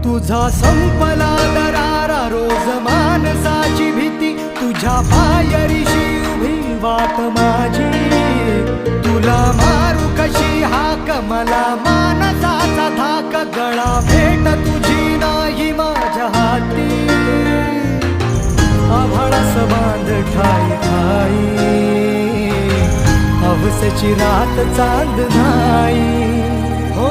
तुझा संपला दरारा रोज मानसाची भीती, तुझ्या पायरीशी उभी वाट माझी. तुला मारू कशी हाक मला मानसाचा धाक, गळा भेट तुझी नाही माझ्या हाती. आभाळास बांध ठाई ठाई, हवसेची रात चांद नाही. हो